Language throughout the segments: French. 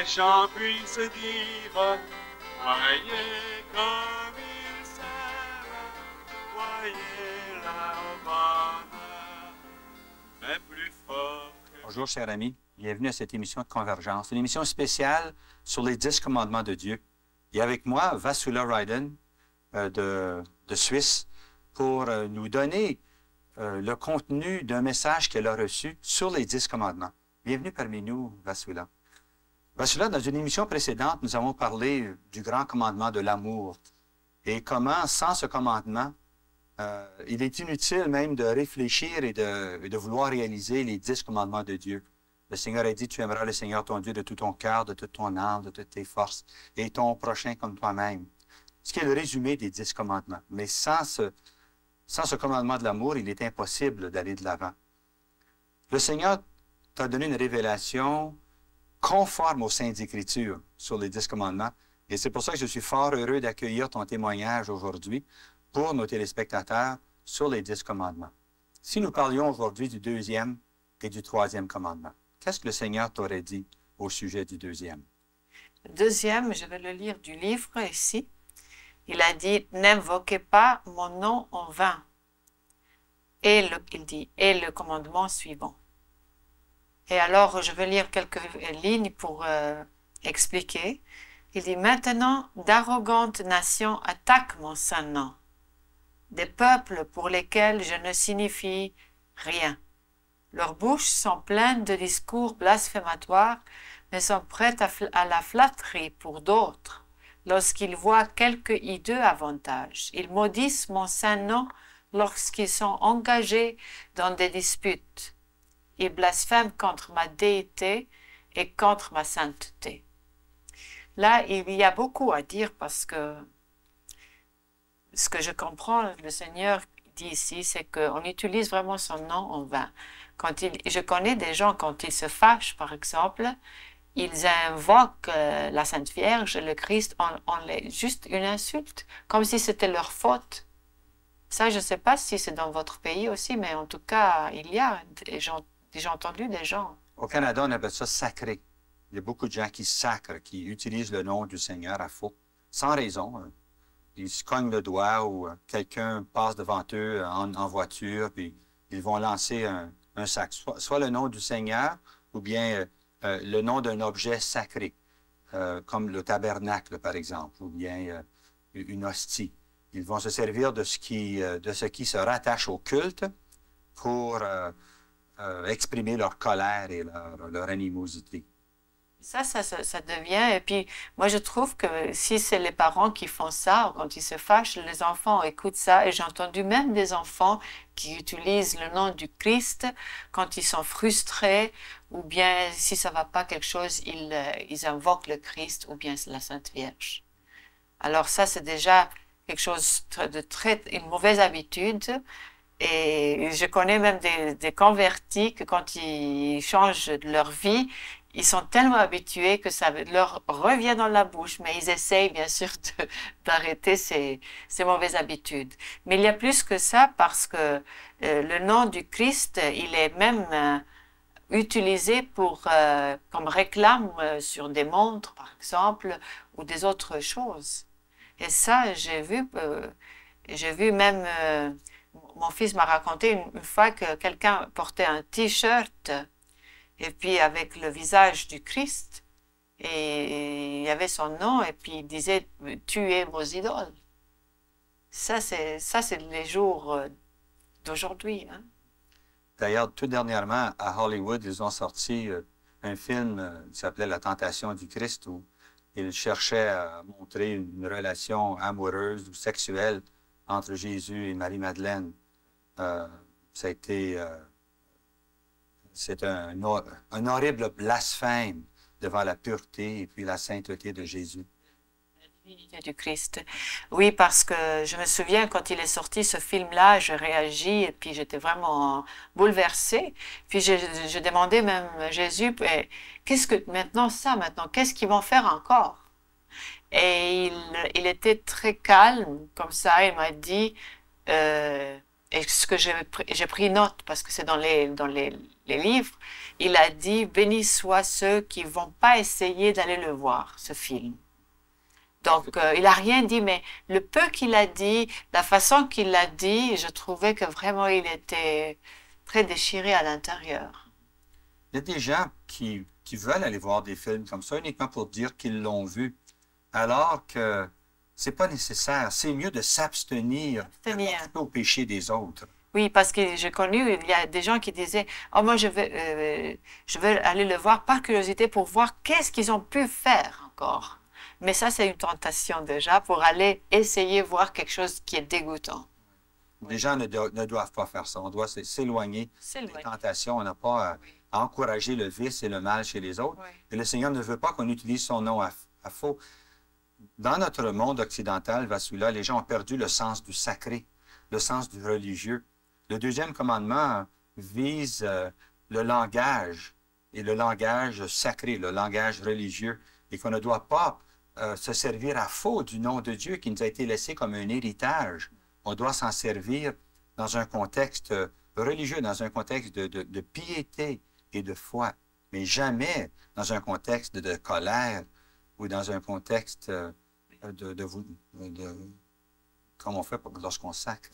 gens puissent dire, voyez comme il s'aime, voyez leur bonheur, mais plus fort que... Bonjour, chers amis. Bienvenue à cette émission de Convergence, une émission spéciale sur les 10 commandements de Dieu. Et avec moi, Vasula Ryden de Suisse pour nous donner le contenu d'un message qu'elle a reçu sur les 10 commandements. Bienvenue parmi nous, Vasula. Vasula, dans une émission précédente, nous avons parlé du grand commandement de l'amour et comment, sans ce commandement, il est inutile même de réfléchir et de vouloir réaliser les 10 commandements de Dieu. Le Seigneur a dit, tu aimeras le Seigneur ton Dieu de tout ton cœur, de toute ton âme, de toutes tes forces, et ton prochain comme toi-même. Ce qui est le résumé des 10 commandements. Mais sans ce commandement de l'amour, il est impossible d'aller de l'avant. Le Seigneur t'a donné une révélation conforme aux Saintes Écritures sur les 10 commandements. Et c'est pour ça que je suis fort heureux d'accueillir ton témoignage aujourd'hui pour nos téléspectateurs sur les 10 commandements. Si nous parlions aujourd'hui du deuxième et du troisième commandement, qu'est-ce que le Seigneur t'aurait dit au sujet du deuxième? Le deuxième, je vais le lire du livre ici. Il a dit « N'invoquez pas mon nom en vain ». Et il dit « Et le commandement suivant ». Et alors, je vais lire quelques lignes pour expliquer. Il dit « Maintenant, d'arrogantes nations attaquent mon saint nom, des peuples pour lesquels je ne signifie rien. Leurs bouches sont pleines de discours blasphématoires, mais sont prêtes à la flatterie pour d'autres. Lorsqu'ils voient quelque hideux avantage, ils maudissent mon saint nom lorsqu'ils sont engagés dans des disputes. Ils blasphèment contre ma déité et contre ma sainteté. » Là, il y a beaucoup à dire parce que ce que je comprends, le Seigneur dit ici, c'est qu'on utilise vraiment son nom en vain. Je connais des gens, quand ils se fâchent, par exemple, ils invoquent la Sainte Vierge, le Christ, juste une insulte, comme si c'était leur faute. Ça, je ne sais pas si c'est dans votre pays aussi, mais en tout cas, il y a j'ai entendu des gens. Au Canada, on appelle ça sacré. Il y a beaucoup de gens qui sacrent, qui utilisent le nom du Seigneur à faux, sans raison. Ils se cognent le doigt ou quelqu'un passe devant eux en voiture, puis ils vont lancer un sac, soit le nom du Seigneur ou bien le nom d'un objet sacré, comme le tabernacle, par exemple, ou bien une hostie. Ils vont se servir de ce qui se rattache au culte pour exprimer leur colère et leur animosité. Ça devient, et puis moi je trouve que si c'est les parents qui font ça, quand ils se fâchent, les enfants écoutent ça, et j'ai entendu même des enfants qui utilisent le nom du Christ quand ils sont frustrés, ou bien si ça ne va pas quelque chose, ils invoquent le Christ ou bien la Sainte Vierge. Alors ça c'est déjà quelque chose une mauvaise habitude. Et je connais même des convertis que quand ils changent de leur vie, ils sont tellement habitués que ça leur revient dans la bouche, mais ils essayent bien sûr d'arrêter ces mauvaises habitudes. Mais il y a plus que ça parce que le nom du Christ, il est même utilisé comme réclame sur des montres, par exemple, ou des autres choses. Et ça, j'ai vu même... mon fils m'a raconté une fois que quelqu'un portait un t-shirt et puis avec le visage du Christ et il y avait son nom et puis il disait « tuez vos idoles ». Ça, c'est les jours d'aujourd'hui. Hein? D'ailleurs, tout dernièrement, à Hollywood, ils ont sorti un film qui s'appelait « La tentation du Christ » où ils cherchaient à montrer une relation amoureuse ou sexuelle entre Jésus et Marie-Madeleine. C'est un horrible blasphème devant la pureté et puis la sainteté de Jésus. La divinité du Christ. Oui, parce que je me souviens quand il est sorti ce film-là, je réagis et puis j'étais vraiment bouleversée. Puis je demandais même à Jésus, qu'est-ce que maintenant, qu'est-ce qu'ils vont faire encore? Et il était très calme, comme ça, il m'a dit, et ce que j'ai pris note parce que c'est dans les livres, il a dit « Bénis soient ceux qui ne vont pas essayer d'aller le voir, ce film ». Donc, il n'a rien dit, mais le peu qu'il a dit, la façon qu'il l'a dit, je trouvais que vraiment il était très déchiré à l'intérieur. Il y a des gens qui veulent aller voir des films comme ça uniquement pour dire qu'ils l'ont vu, alors que c'est pas nécessaire. C'est mieux de s'abstenir au péché des autres. Oui, parce que j'ai connu, il y a des gens qui disaient « Oh, moi, je veux aller le voir par curiosité pour voir qu'est-ce qu'ils ont pu faire encore. » Mais ça, c'est une tentation déjà pour aller essayer voir quelque chose qui est dégoûtant. Les gens ne doivent pas faire ça. On doit s'éloigner des tentations. On n'a pas à encourager le vice et le mal chez les autres. Oui. Et le Seigneur ne veut pas qu'on utilise son nom à faux. Dans notre monde occidental, Vassula, les gens ont perdu le sens du sacré, le sens du religieux. Le deuxième commandement vise le langage, et le langage sacré, le langage religieux, et qu'on ne doit pas se servir à faux du nom de Dieu qui nous a été laissé comme un héritage. On doit s'en servir dans un contexte religieux, dans un contexte de piété et de foi, mais jamais dans un contexte de colère ou dans un contexte comme on fait lorsqu'on sacre.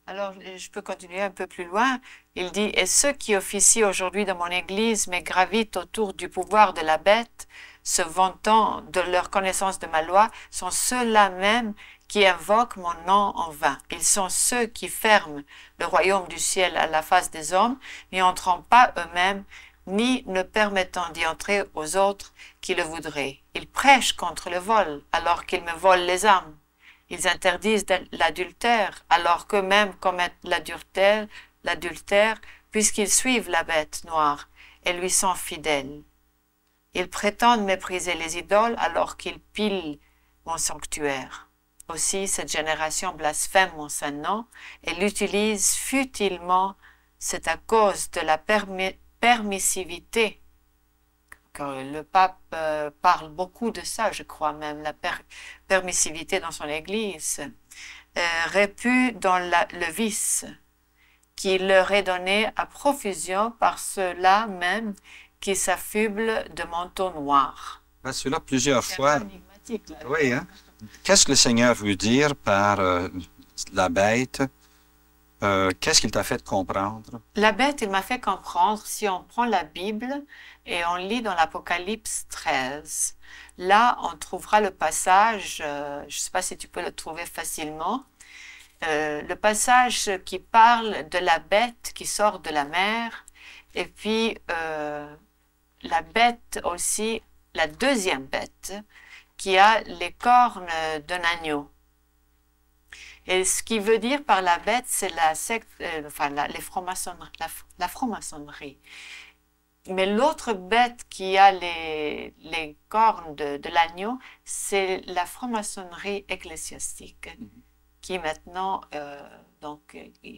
Alors, je peux continuer un peu plus loin. Il dit « Et ceux qui officient aujourd'hui dans mon Église, mais gravitent autour du pouvoir de la bête, se vantant de leur connaissance de ma loi, sont ceux-là même qui invoquent mon nom en vain. Ils sont ceux qui ferment le royaume du ciel à la face des hommes, n'y entrant pas eux-mêmes, ni ne permettant d'y entrer aux autres qui le voudraient. Ils prêchent contre le vol, alors qu'ils me volent les âmes. Ils interdisent l'adultère, alors qu'eux-mêmes commettent l'adultère, puisqu'ils suivent la bête noire et lui sont fidèles. Ils prétendent mépriser les idoles, alors qu'ils pillent mon sanctuaire. Aussi, cette génération blasphème mon saint nom et l'utilise futilement. C'est à cause de la permissivité. Le pape parle beaucoup de ça, je crois même, la permissivité dans son Église, répue dans le vice, qui leur est donné à profusion par ceux-là même qui s'affublent de manteaux noirs. Ben, celui-là, plusieurs fois. Énigmatique, là. Oui, hein? Qu'est-ce que le Seigneur veut dire par la bête? Qu'est-ce qu'il t'a fait comprendre? La bête, il m'a fait comprendre, si on prend la Bible et on lit dans l'Apocalypse 13, là, on trouvera le passage, je ne sais pas si tu peux le trouver facilement, le passage qui parle de la bête qui sort de la mer, et puis la bête aussi, la deuxième bête, qui a les cornes d'un agneau. Et ce qui veut dire par la bête, c'est la secte, la franc-maçonnerie. Mais l'autre bête qui a les cornes de l'agneau, c'est la franc-maçonnerie ecclésiastique, qui maintenant,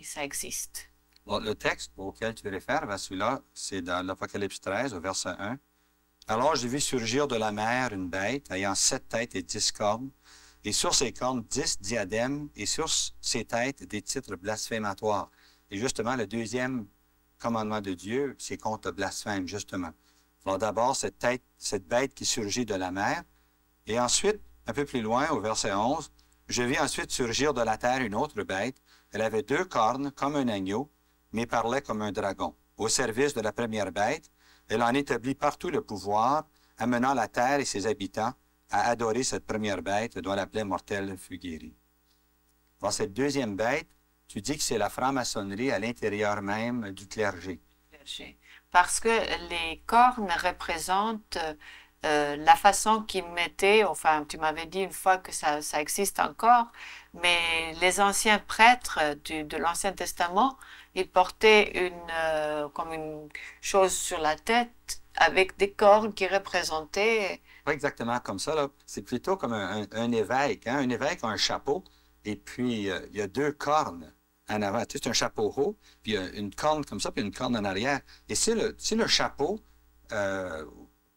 ça existe. Bon, le texte auquel tu réfères, Vassula, c'est dans l'Apocalypse 13, au verset 1. « Alors j'ai vu surgir de la mer une bête ayant 7 têtes et 10 cornes, et sur ses cornes 10 diadèmes, et sur ses têtes des titres blasphématoires. » Et justement, le deuxième commandement de Dieu, c'est contre le blasphème, justement. Alors d'abord, cette bête qui surgit de la mer, et ensuite, un peu plus loin, au verset 11, « Je vis ensuite surgir de la terre une autre bête. Elle avait 2 cornes, comme un agneau, mais parlait comme un dragon. Au service de la première bête, elle en établit partout le pouvoir, amenant la terre et ses habitants à adorer cette première bête dont la plaie mortelle fut guérie. » Dans cette deuxième bête, tu dis que c'est la franc-maçonnerie à l'intérieur même du clergé. Parce que les cornes représentent la façon qu'ils mettaient, enfin, tu m'avais dit une fois que ça existe encore, mais les anciens prêtres de l'Ancien Testament, ils portaient comme une chose sur la tête avec des cornes qui représentaient... Pas exactement comme ça, là. C'est plutôt comme un évêque. Hein? Un évêque a un chapeau, et puis il y a 2 cornes en avant. Tu sais, c'est un chapeau haut, puis il y a une corne comme ça, puis une corne en arrière. Et c'est le chapeau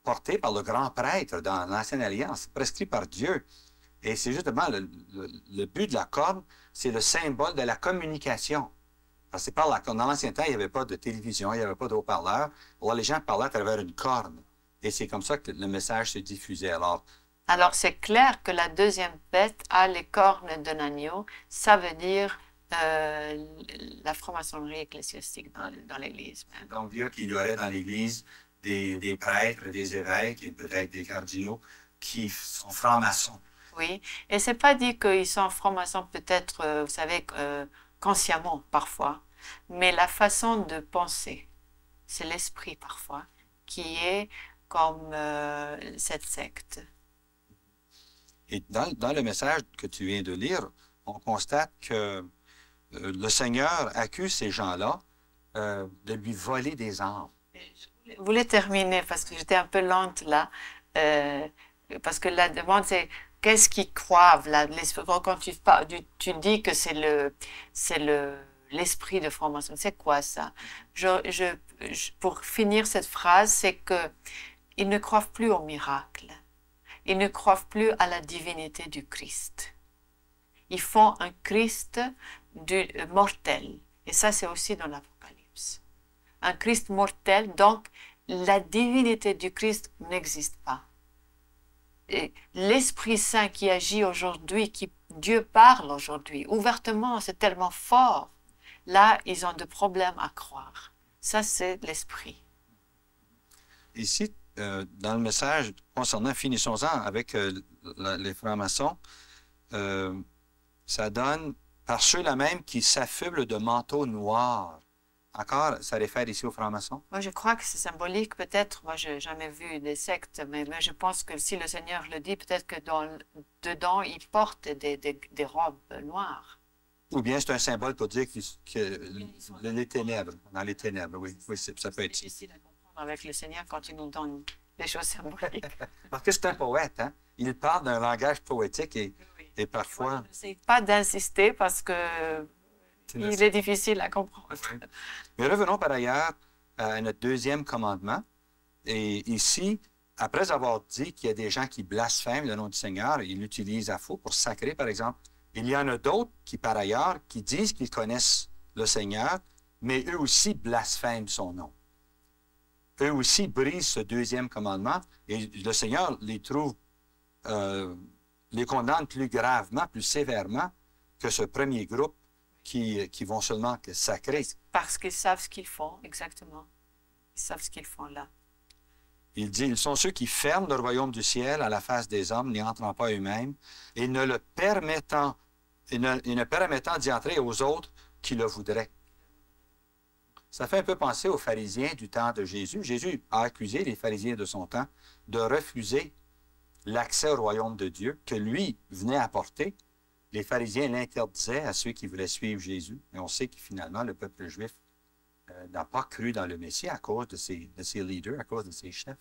porté par le grand prêtre dans l'Ancienne Alliance, prescrit par Dieu. Et c'est justement le but de la corne, c'est le symbole de la communication. Parce que dans l'ancien temps, il n'y avait pas de télévision, il n'y avait pas de haut-parleur. Alors, les gens parlaient à travers une corne. Et c'est comme ça que le message se diffusait. Alors, c'est clair que la deuxième bête a les cornes d'un agneau. Ça veut dire la franc-maçonnerie ecclésiastique dans l'Église. Donc, dire qu'il y aurait dans l'Église des prêtres, des évêques et peut-être des cardinaux qui sont francs-maçons. Oui, et c'est pas dit qu'ils sont francs-maçons peut-être, vous savez, consciemment parfois, mais la façon de penser, c'est l'esprit parfois, qui est comme cette secte. Et dans le message que tu viens de lire, on constate que le Seigneur accuse ces gens-là de lui voler des âmes. Je voulais terminer parce que j'étais un peu lente là, parce que la demande c'est qu'est-ce qu'ils croient là, quand tu dis que c'est l'esprit de franc-maçon, c'est quoi ça? Pour finir cette phrase, c'est que ils ne croient plus au miracle, ils ne croient plus à la divinité du Christ. Ils font un Christ mortel, et ça c'est aussi dans l'Apocalypse. Un Christ mortel, donc la divinité du Christ n'existe pas. L'Esprit Saint qui agit aujourd'hui, Dieu parle aujourd'hui, ouvertement, c'est tellement fort. Là, ils ont des problèmes à croire. Ça, c'est l'Esprit. Ici, dans le message concernant, finissons-en avec les francs-maçons, ça donne, par ceux-là même qui s'affublent de manteaux noirs. Encore, ça réfère ici aux francs-maçons? Moi, je crois que c'est symbolique, peut-être. Moi, je n'ai jamais vu des sectes, mais je pense que si le Seigneur le dit, peut-être que dedans, il porte des robes noires. Ou bien c'est un symbole pour dire que les ténèbres, dans les ténèbres, oui, ça peut être. C'est difficile à comprendre avec le Seigneur quand il nous donne des choses symboliques. Parce que c'est un poète, hein? Il parle d'un langage poétique et parfois... Moi, je n'essaie pas d'insister parce que il est difficile à comprendre. Oui. Mais revenons par ailleurs à notre deuxième commandement. Et ici, après avoir dit qu'il y a des gens qui blasphèment le nom du Seigneur, ils l'utilisent à faux pour sacrer, par exemple, il y en a d'autres qui, par ailleurs, qui disent qu'ils connaissent le Seigneur, mais eux aussi blasphèment son nom. Eux aussi brisent ce deuxième commandement et le Seigneur les trouve, les condamne plus gravement, plus sévèrement que ce premier groupe qui vont seulement sacrer. Parce qu'ils savent ce qu'ils font, exactement. Ils savent ce qu'ils font là. Il dit, ils sont ceux qui ferment le royaume du ciel à la face des hommes, n'y entrant pas eux-mêmes, et ne permettant d'y entrer aux autres qui le voudraient. Ça fait un peu penser aux pharisiens du temps de Jésus. Jésus a accusé les pharisiens de son temps de refuser l'accès au royaume de Dieu que lui venait apporter. Les pharisiens l'interdisaient à ceux qui voulaient suivre Jésus. Et on sait que finalement, le peuple juif n'a pas cru dans le Messie à cause de ses leaders, à cause de ses chefs.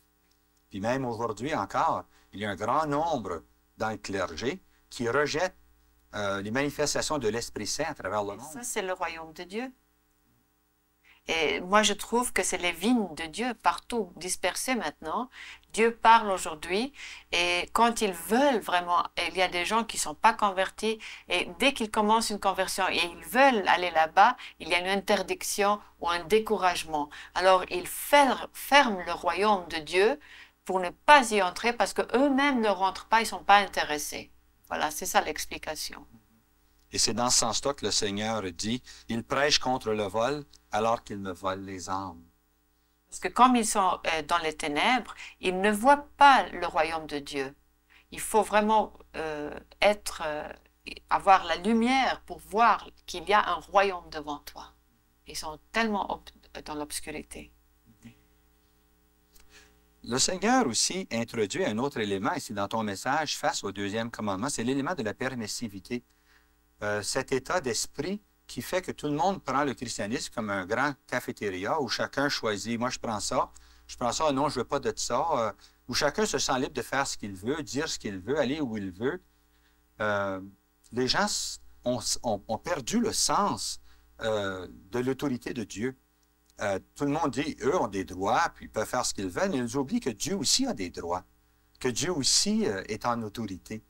Puis même aujourd'hui encore, il y a un grand nombre dans le clergé qui rejettent les manifestations de l'Esprit Saint à travers le monde. Ça, c'est le royaume de Dieu. Et moi, je trouve que c'est les vignes de Dieu partout, dispersées maintenant. Dieu parle aujourd'hui et quand ils veulent vraiment, il y a des gens qui ne sont pas convertis et dès qu'ils commencent une conversion et ils veulent aller là-bas, il y a une interdiction ou un découragement. Alors, ils ferment le royaume de Dieu pour ne pas y entrer parce qu'eux-mêmes ne rentrent pas, ils ne sont pas intéressés. Voilà, c'est ça l'explication. Et c'est dans ce sens-là que le Seigneur dit, il prêche contre le vol alors qu'il me vole les âmes. Parce que comme ils sont dans les ténèbres, ils ne voient pas le royaume de Dieu. Il faut vraiment avoir la lumière pour voir qu'il y a un royaume devant toi. Ils sont tellement dans l'obscurité. Le Seigneur aussi introduit un autre élément ici dans ton message face au deuxième commandement, c'est l'élément de la permissivité. Cet état d'esprit qui fait que tout le monde prend le christianisme comme un grand cafétéria où chacun choisit, moi je prends ça, non, je ne veux pas de ça, où chacun se sent libre de faire ce qu'il veut, dire ce qu'il veut, aller où il veut. Les gens ont perdu le sens de l'autorité de Dieu. Tout le monde dit, eux ont des droits, puis ils peuvent faire ce qu'ils veulent, mais ils oublient que Dieu aussi a des droits, que Dieu aussi est en autorité.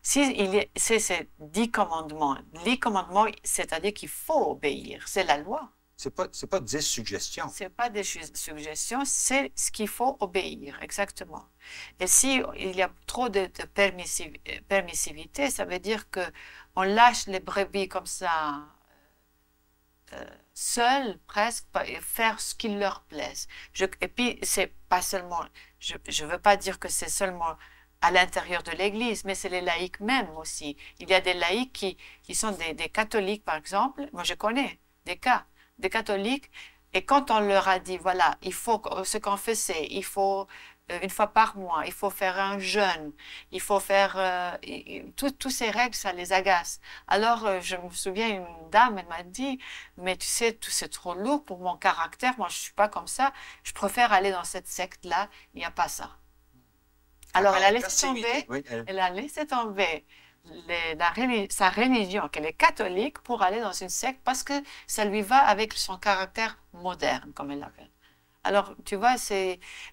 C'est ces 10 commandements. Les commandements, c'est-à-dire qu'il faut obéir. C'est la loi. C'est pas 10 suggestions. Ce n'est pas des suggestions, c'est ce qu'il faut obéir, exactement. Et si il y a trop de permissivité, ça veut dire qu'on lâche les brebis comme ça, seuls presque, et faire ce qui leur plaise. Et puis, c'est pas seulement, je ne veux pas dire que c'est seulement à l'intérieur de l'Église, mais c'est les laïcs même aussi. Il y a des laïcs qui sont des catholiques, par exemple. Moi, je connais des cas, des catholiques, et quand on leur a dit, voilà, il faut se confesser, il faut une fois par mois, il faut faire un jeûne, il faut faire... toutes ces règles, ça les agace. Alors, je me souviens, une dame, elle m'a dit, mais tu sais, c'est trop lourd pour mon caractère, moi, je ne suis pas comme ça, je préfère aller dans cette secte-là, il n'y a pas ça. Alors, elle a laissé tomber, Oui, elle a laissé tomber sa religion, qu'elle est catholique, pour aller dans une secte parce que ça lui va avec son caractère moderne, comme elle l'appelle. Alors, tu vois,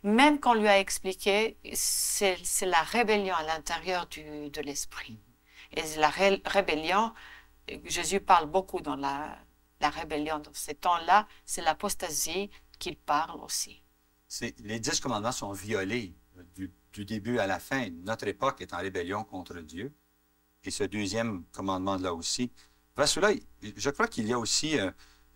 même qu'on lui a expliqué, c'est la rébellion à l'intérieur de l'esprit. Et la rébellion, Jésus parle beaucoup dans la rébellion, dans ces temps-là, c'est l'apostasie qu'il parle aussi. Les 10 commandements sont violés du début à la fin. Notre époque est en rébellion contre Dieu. Et ce deuxième commandement-là aussi. Parce que là, je crois qu'il y a aussi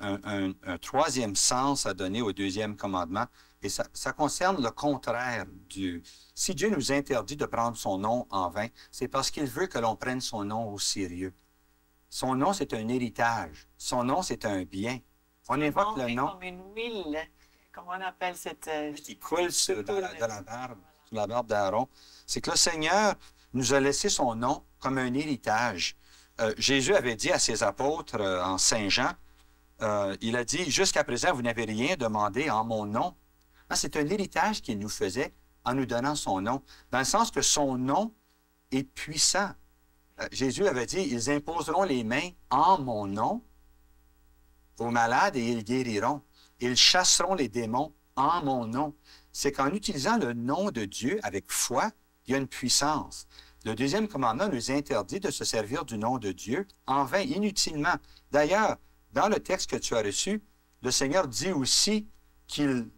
un troisième sens à donner au deuxième commandement. Et ça concerne le contraire du... Si Dieu nous interdit de prendre son nom en vain, c'est parce qu'il veut que l'on prenne son nom au sérieux. Son nom, c'est un héritage. Son nom, c'est un bien. On évoque le nom. Comme une huile. Comment on appelle cette... qui coule sur la barbe d'Aaron. C'est que le Seigneur nous a laissé son nom comme un héritage. Jésus avait dit à ses apôtres en Saint Jean, il a dit, jusqu'à présent, vous n'avez rien demandé en mon nom. C'est un héritage qu'il nous faisait en nous donnant son nom, dans le sens que son nom est puissant. Jésus avait dit, ils imposeront les mains en mon nom aux malades et ils guériront. Ils chasseront les démons en mon nom. C'est qu'en utilisant le nom de Dieu avec foi, il y a une puissance. Le deuxième commandement nous interdit de se servir du nom de Dieu en vain, inutilement. D'ailleurs, dans le texte que tu as reçu, le Seigneur dit aussi qu'il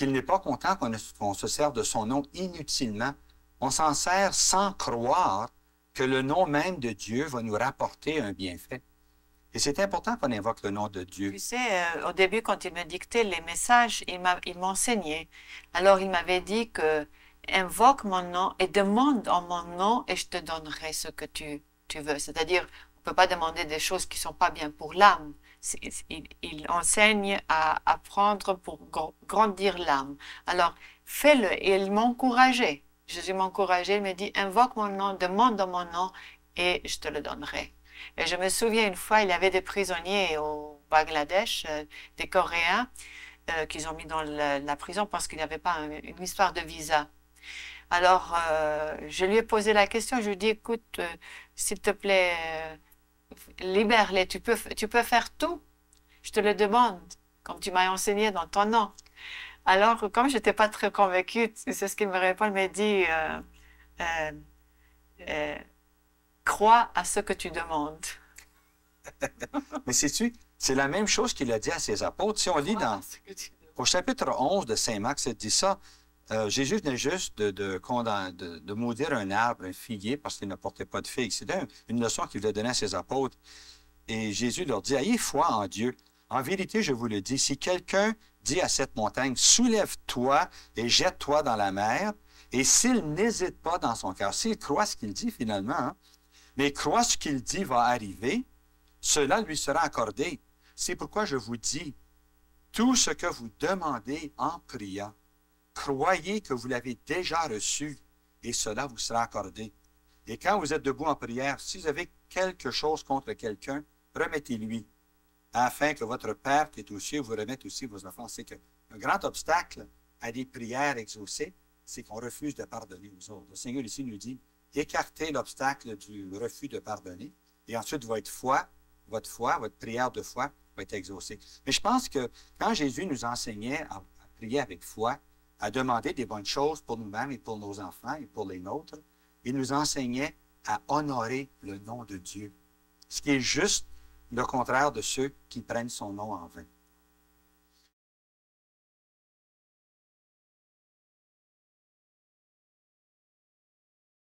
n'est pas content qu'on se serve de son nom inutilement. On s'en sert sans croire que le nom même de Dieu va nous rapporter un bienfait. Et c'est important qu'on invoque le nom de Dieu. Tu sais, au début, quand il me dictait les messages, il m'enseignait. Alors, il m'avait dit que invoque mon nom et demande en mon nom et je te donnerai ce que tu veux. C'est-à-dire, on ne peut pas demander des choses qui ne sont pas bien pour l'âme. Il enseigne à apprendre pour grandir l'âme. Alors, fais-le. Et il m'encourageait. Jésus m'encourageait, il me dit, invoque mon nom, demande en mon nom et je te le donnerai. Et je me souviens une fois, il y avait des prisonniers au Bangladesh, des Coréens, qu'ils ont mis dans la prison parce qu'il n'y avait pas une histoire de visa. Alors, je lui ai posé la question, je lui ai dit, écoute, s'il te plaît, libère-les, tu peux faire tout, je te le demande, comme tu m'as enseigné dans ton nom. Alors, comme je n'étais pas très convaincue, c'est ce qu'il me répond, il m'a dit, crois à ce que tu demandes. Mais sais-tu, c'est la même chose qu'il a dit à ses apôtres. Si on lit au chapitre 11 de Saint Marc, ça dit ça. Jésus venait juste de maudire un arbre, un figuier, parce qu'il ne portait pas de figues. C'était une leçon qu'il voulait donner à ses apôtres. Et Jésus leur dit, ayez foi en Dieu. En vérité, je vous le dis, si quelqu'un dit à cette montagne, soulève-toi et jette-toi dans la mer, et s'il n'hésite pas dans son cœur, s'il croit ce qu'il dit finalement, hein, mais croit ce qu'il dit va arriver, cela lui sera accordé. C'est pourquoi je vous dis, tout ce que vous demandez en priant, croyez que vous l'avez déjà reçu et cela vous sera accordé. Et quand vous êtes debout en prière, si vous avez quelque chose contre quelqu'un, remettez-lui, afin que votre Père qui est aux cieux vous remette aussi vos offenses. C'est qu'un grand obstacle à des prières exaucées, c'est qu'on refuse de pardonner aux autres. Le Seigneur ici nous dit, écartez l'obstacle du refus de pardonner, et ensuite votre prière de foi va être exaucée. Mais je pense que quand Jésus nous enseignait à prier avec foi, à demander des bonnes choses pour nous-mêmes et pour nos enfants et pour les nôtres, il nous enseignait à honorer le nom de Dieu, ce qui est juste le contraire de ceux qui prennent son nom en vain.